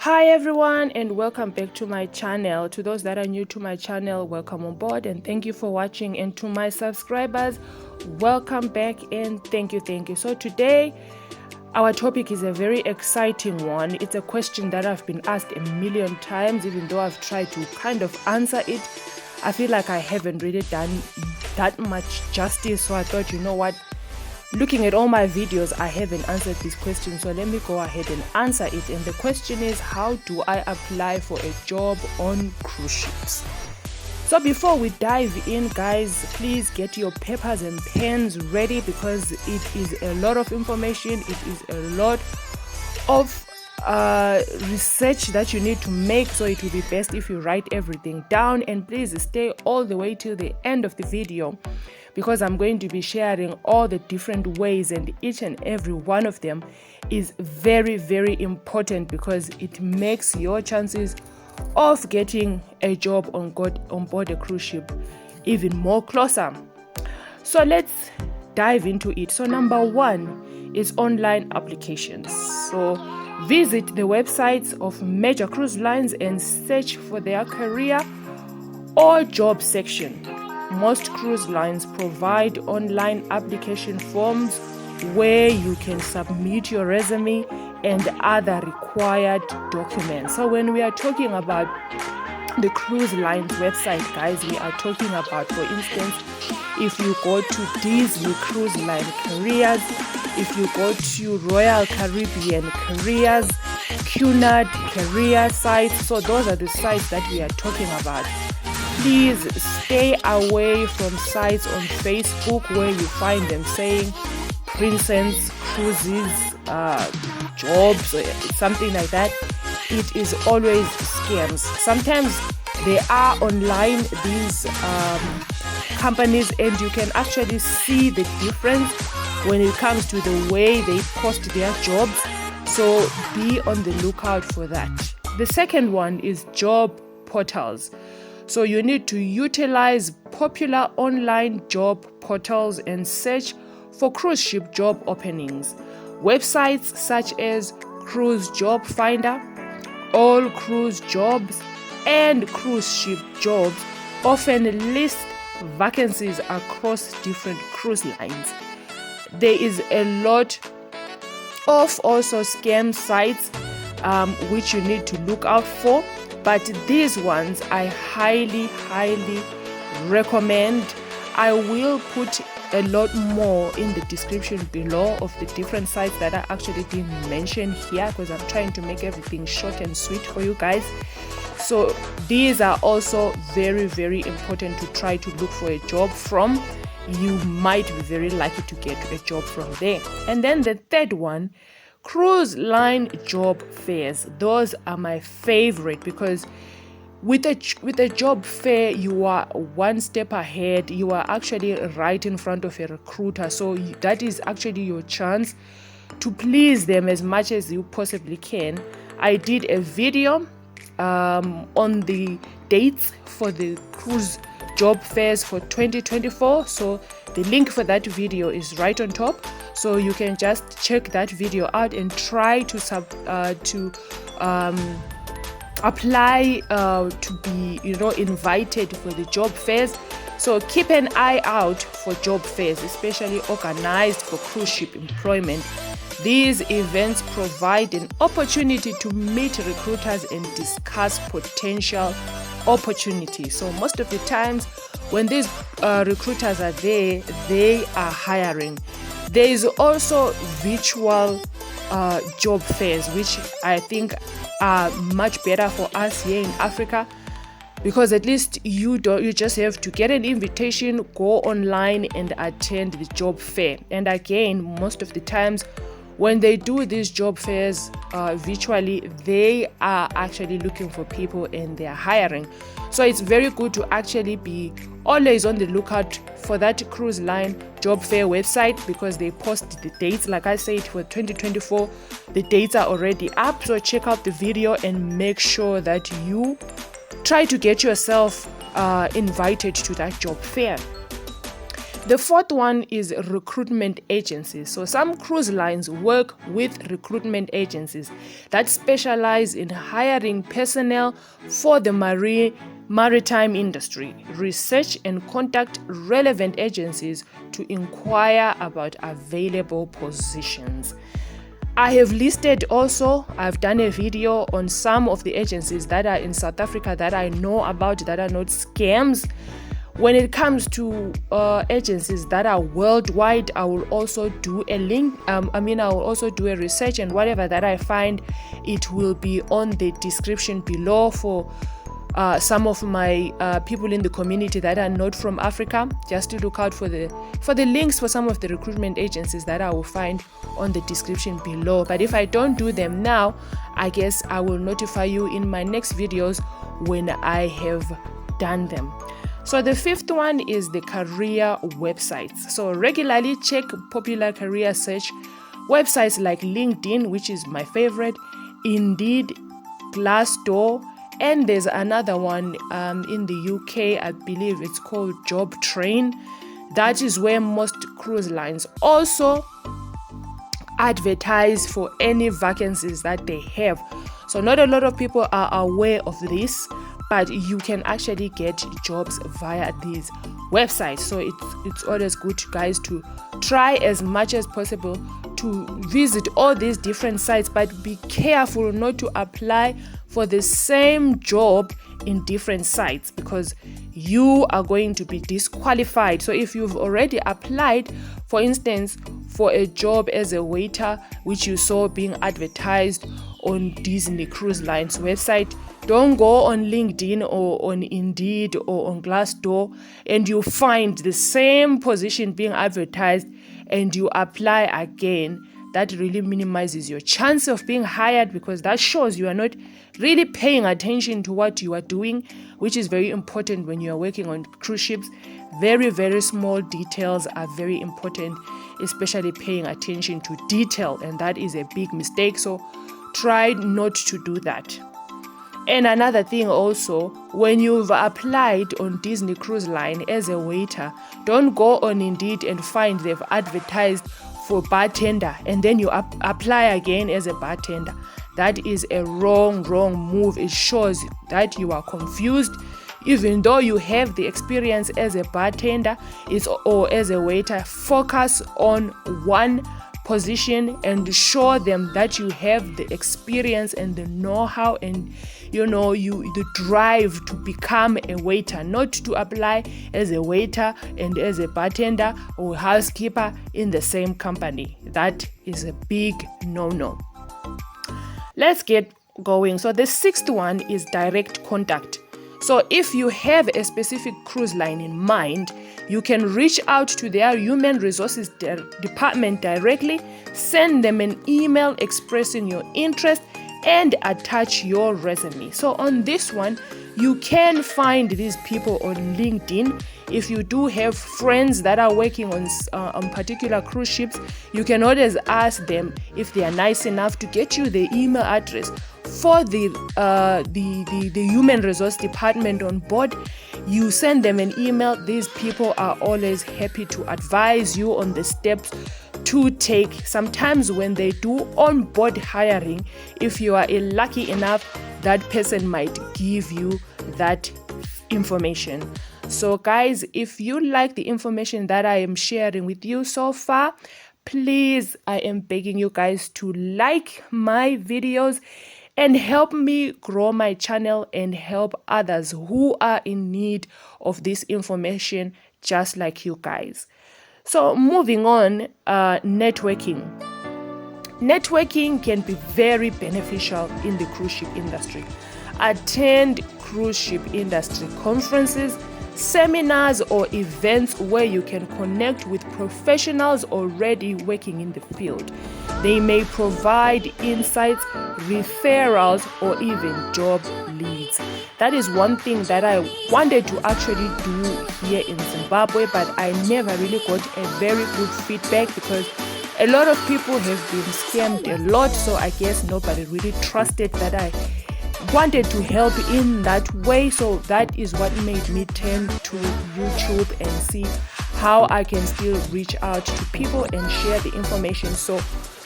Hi everyone, and welcome back to my channel. To those that are new to my channel, welcome on board and thank you for watching. And to my subscribers, welcome back and thank you. So today our topic is a very exciting one. It's a question that I've been asked a million times. Even though I've tried to kind of answer it, I feel like I haven't really done that much justice. So I thought, you know what, looking at all my videos, I haven't answered this question, so let me go ahead and answer it. And the question is, how do I apply for a job on cruise ships? So before we dive in, guys, please get your papers and pens ready, because it is a lot of information. It is a lot of research that you need to make, so it will be best if you write everything down. And please stay all the way till the end of the video, because I'm going to be sharing all the different ways, and each and every one of them is very important, because it makes your chances of getting a job on board a cruise ship even more closer. So let's dive into it. So number one is online applications. So visit the websites of major cruise lines and search for their career or job section. Most cruise lines provide online application forms where you can submit your resume and other required documents. So when we are talking about the cruise line's website, guys, we are talking about, for instance, if you go to Disney Cruise Line careers, if you go to Royal Caribbean careers, Cunard career sites. So those are the sites that we are talking about. Please stay away from sites on Facebook where you find them saying Princess Cruises, jobs, or something like that. It is always scams. Sometimes they are online, these companies, and you can actually see the difference when it comes to the way they post their jobs. So be on the lookout for that. The second one is job portals. So you need to utilize popular online job portals and search for cruise ship job openings. Websites such as Cruise Job Finder, All Cruise Jobs, and Cruise Ship Jobs often list vacancies across different cruise lines. There is a lot of also scam sites which you need to look out for. But these ones I highly recommend. I will put a lot more in the description below of the different sites that I actually didn't mention here, because I'm trying to make everything short and sweet for you guys. So these are also very important to try to look for a job from. You might be very lucky to get a job from there. And then the third one, cruise line job fairs. Those are my favorite, because with a job fair, you are one step ahead. You are actually right in front of a recruiter, so that is actually your chance to please them as much as you possibly can. I did a video on the dates for the cruise job fairs for 2024, so the link for that video is right on top. So you can just check that video out and try to apply to be invited for the job fairs. So keep an eye out for job fairs, especially organized for cruise ship employment. These events provide an opportunity to meet recruiters and discuss potential opportunities. So most of the times when these recruiters are there, they are hiring. There is also virtual job fairs, which I think are much better for us here in Africa, because at least you just have to get an invitation, go online and attend the job fair. And again, most of the times when they do these job fairs virtually, they are actually looking for people and they are hiring. So it's very good to actually be always on the lookout for that cruise line job fair website, because they post the dates. Like I said, for 2024, the dates are already up. So check out the video and make sure that you try to get yourself invited to that job fair. The fourth one is recruitment agencies. So some cruise lines work with recruitment agencies that specialize in hiring personnel for the maritime industry. Research and contact relevant agencies to inquire about available positions. I have listed also, I've done a video on some of the agencies that are in South Africa that I know about that are not scams. When it comes to agencies that are worldwide, I will also do a link. I will also do a research, and whatever that I find, it will be on the description below for some of my people in the community that are not from Africa. Just to look out for the links for some of the recruitment agencies that I will find on the description below. But if I don't do them now, I guess I will notify you in my next videos when I have done them. So the fifth one is the career websites. So regularly check popular career search websites like LinkedIn, which is my favorite, Indeed, Glassdoor, and there's another one in the UK, I believe it's called Job Train. That is where most cruise lines also advertise for any vacancies that they have. So not a lot of people are aware of this, but you can actually get jobs via these websites. So it's always good, guys, to try as much as possible to visit all these different sites, but be careful not to apply for the same job in different sites, because you are going to be disqualified. So if you've already applied, for instance, for a job as a waiter, which you saw being advertised on Disney Cruise Line's website, don't go on LinkedIn or on Indeed or on Glassdoor and you find the same position being advertised and you apply again. That really minimizes your chance of being hired, because that shows you are not really paying attention to what you are doing, which is very important when you are working on cruise ships. Very, very small details are very important, especially paying attention to detail, and that is a big mistake. So try not to do that. And another thing also, when you've applied on Disney Cruise Line as a waiter, don't go on Indeed and find they've advertised for bartender and then you apply again as a bartender. That is a wrong move. It shows that you are confused. Even though you have the experience as a bartender or as a waiter, focus on one position and show them that you have the experience and the know-how and the drive to become a waiter, not to apply as a waiter and as a bartender or housekeeper in the same company. That is a big no-no. Let's get going. So the sixth one is direct contact. So if you have a specific cruise line in mind, you can reach out to their human resources department directly, send them an email expressing your interest, and attach your resume. So on this one, you can find these people on LinkedIn. If you do have friends that are working on particular cruise ships, you can always ask them if they are nice enough to get you the email address for the human resource department on board. You send them an email. These people are always happy to advise you on the steps to take. Sometimes when they do onboard hiring, if you are lucky enough, that person might give you that information. So guys, if you like the information that I am sharing with you so far, please, I am begging you guys to like my videos and help me grow my channel and help others who are in need of this information just like you guys. So moving on, networking. Networking can be very beneficial in the cruise ship industry. Attend cruise ship industry conferences, seminars or events where you can connect with professionals already working in the field. They may provide insights, referrals, or even job leads. That is one thing that I wanted to actually do here in Zimbabwe, but I never really got a very good feedback because a lot of people have been scammed a lot. So I guess nobody really trusted that I wanted to help in that way. So that is what made me turn to YouTube and see how I can still reach out to people and share the information. So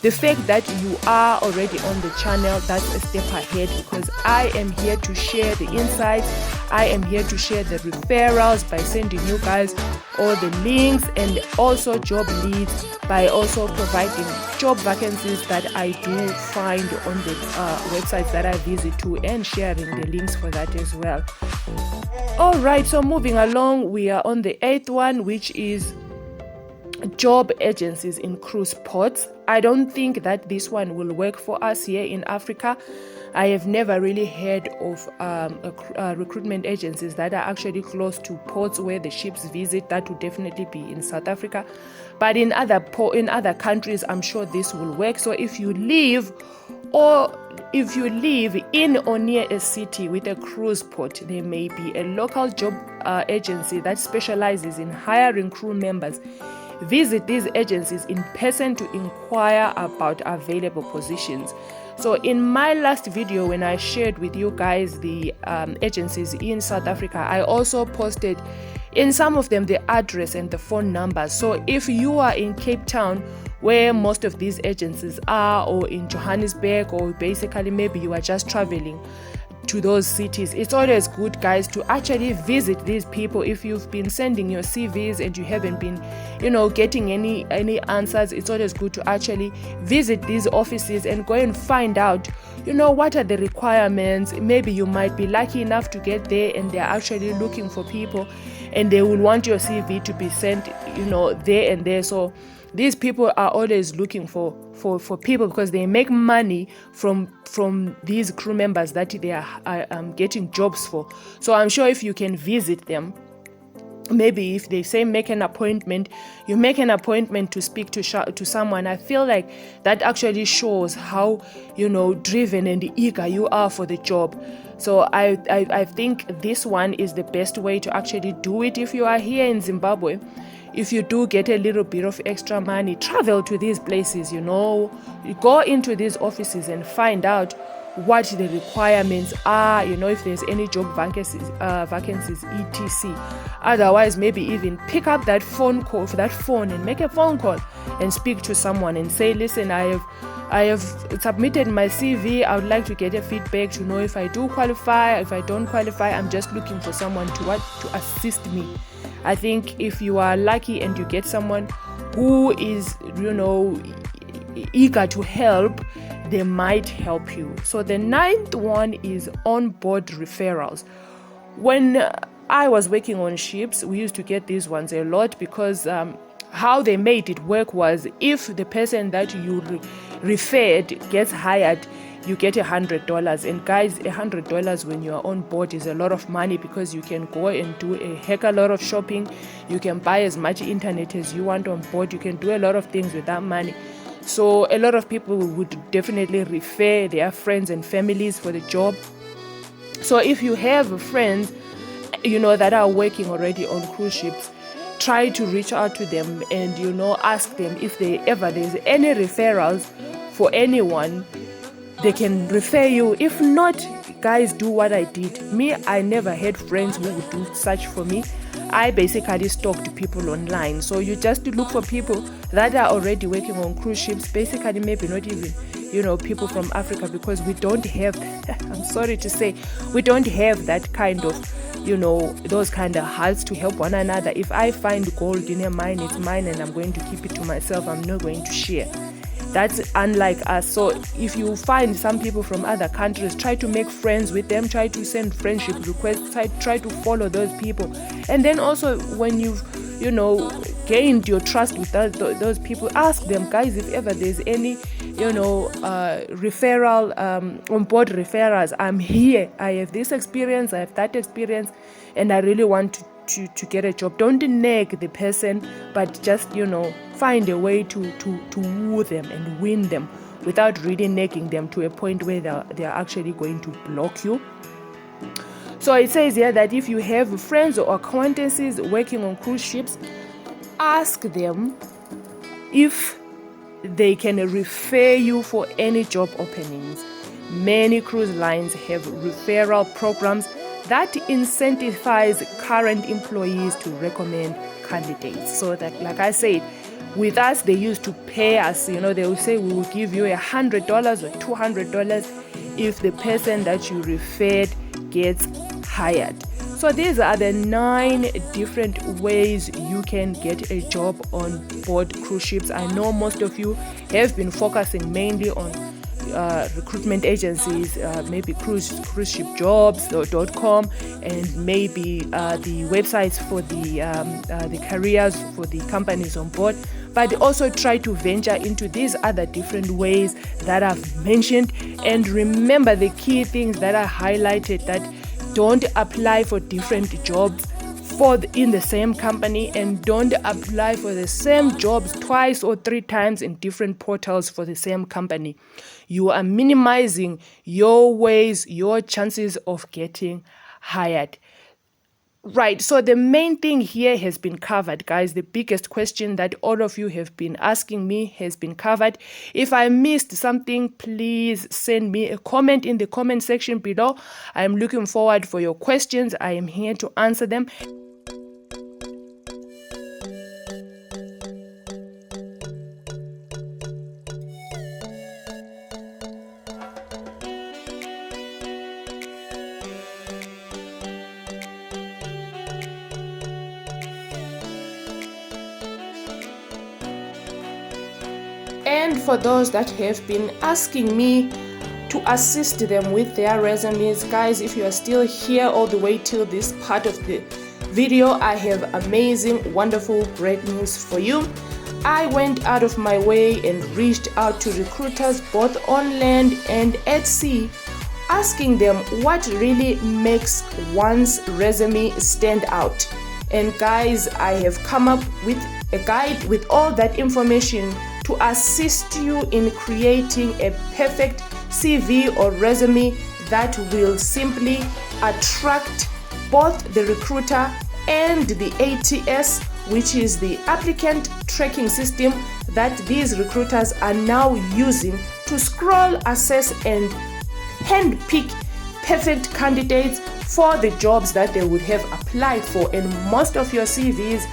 the fact that you are already on the channel, that's a step ahead, because I am here to share the insights. I am here to share the referrals by sending you guys all the links, and also job leads by also providing job vacancies that I do find on the websites that I visit to, and sharing the links for that as well. All right, so moving along, we are on the 8th one, which is job agencies in cruise ports. I don't think that this one will work for us here in Africa. I have never really heard of recruitment agencies that are actually close to ports where the ships visit. That would definitely be in South Africa, but in other countries, I'm sure this will work. So if you live in or near a city with a cruise port, there may be a local job agency that specializes in hiring crew members. Visit these agencies in person to inquire about available positions. So in my last video, when I shared with you guys the agencies in South Africa, I also posted in some of them the address and the phone numbers. So if you are in Cape Town, where most of these agencies are, or in Johannesburg, or basically maybe you are just traveling to those cities, it's always good, guys, to actually visit these people. If you've been sending your CVs and you haven't been getting any answers, it's always good to actually visit these offices and go and find out what are the requirements. Maybe you might be lucky enough to get there and they're actually looking for people, and they will want your CV to be sent there and there. So these people are always looking for people, because they make money from these crew members that they are getting jobs for. So I'm sure if you can visit them, maybe if they say make an appointment, you make an appointment to speak to someone. I feel like that actually shows how driven and eager you are for the job. So I think this one is the best way to actually do it. If you are here in Zimbabwe, if you do get a little bit of extra money, travel to these places, go into these offices and find out what the requirements are, if there's any job vacancies, etc. Otherwise, maybe even pick up that phone and make a phone call and speak to someone and say, listen, I have submitted my CV. I would like to get a feedback to know if I do qualify. If I don't qualify, I'm just looking for someone to assist me. I think if you are lucky and you get someone who is, eager to help, they might help you. So the 9th one is onboard referrals. When I was working on ships, we used to get these ones a lot, because how they made it work was, if the person that you referred gets hired, you get $100. And guys, $100 when you are on board is a lot of money, because you can go and do a heck a lot of shopping. You can buy as much internet as you want on board. You can do a lot of things with that money. So a lot of people would definitely refer their friends and families for the job. So if you have friends, that are working already on cruise ships, try to reach out to them and, ask them if there's any referrals for anyone. They can refer you. If not, guys, do what I did. Me, I never had friends who would do such for me. I basically stalked people online. So you just look for people that are already working on cruise ships. Basically, maybe not even, people from Africa, because we don't have, I'm sorry to say, we don't have that kind of, those kind of hearts to help one another. If I find gold in a mine, it's mine, and I'm going to keep it to myself. I'm not going to share. That's unlike us. So if you find some people from other countries, try to make friends with them, try to send friendship requests, try to follow those people. And then also, when you've gained your trust with those people, ask them, guys, if ever there's any referral, onboard referrals, I'm here, I have this experience, I have that experience, and I really want to get a job. Don't nag the person, but just find a way to woo them and win them without really nagging them to a point where they're actually going to block you. So it says here that if you have friends or acquaintances working on cruise ships, ask them if they can refer you for any job openings. Many cruise lines have referral programs that incentivize current employees to recommend candidates. So that, like I said, with us, they used to pay us, they will say, we will give you $100 or $200 if the person that you referred gets hired. So these are the 9 different ways you can get a job on board cruise ships. I know most of you have been focusing mainly on recruitment agencies, maybe cruiseshipjobs.com, and maybe the websites for the careers for the companies on board. But also try to venture into these other different ways that I've mentioned. And remember the key things that I highlighted, that don't apply for different jobs in the same company, and don't apply for the same jobs twice or 3 times in different portals for the same company. You are minimizing your chances of getting hired. Right, so the main thing here has been covered, guys. The biggest question that all of you have been asking me has been covered. If I missed something, please send me a comment in the comment section below. I am looking forward for your questions. I am here to answer them. And for those that have been asking me to assist them with their resumes, guys, if you are still here all the way till this part of the video, I have amazing, wonderful, great news for you. I went out of my way and reached out to recruiters both on land and at sea, asking them what really makes one's resume stand out. And guys, I have come up with a guide with all that information to assist you in creating a perfect CV or resume that will simply attract both the recruiter and the ATS, which is the applicant tracking system that these recruiters are now using to scroll, assess, and handpick perfect candidates for the jobs that they would have applied for. And most of your CVs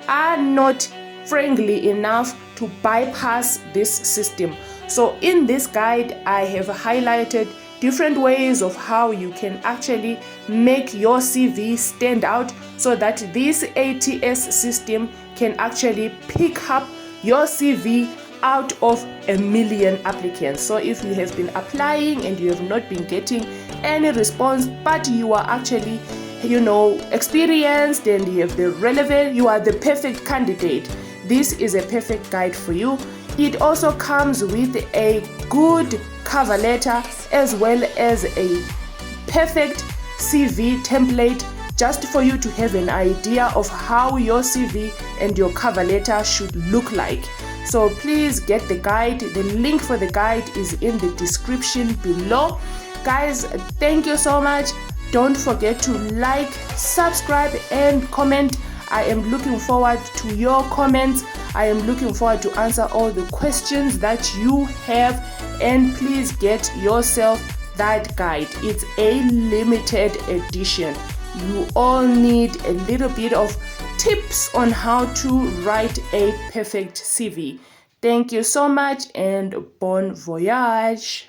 are not friendly enough to bypass this system. So in this guide, I have highlighted different ways of how you can actually make your CV stand out, so that this ATS system can actually pick up your CV out of 1 million applicants. So if you have been applying and you have not been getting any response, but you are actually experienced and you have the relevant, you are the perfect candidate, this is a perfect guide for you. It also comes with a good cover letter as well as a perfect CV template, just for you to have an idea of how your CV and your cover letter should look like. So please get the guide. The link for the guide is in the description below. Guys, thank you so much. Don't forget to like, subscribe, and comment. I am looking forward to your comments. I am looking forward to answer all the questions that you have, and please get yourself that guide. It's a limited edition. You all need a little bit of tips on how to write a perfect CV. Thank you so much, and bon voyage.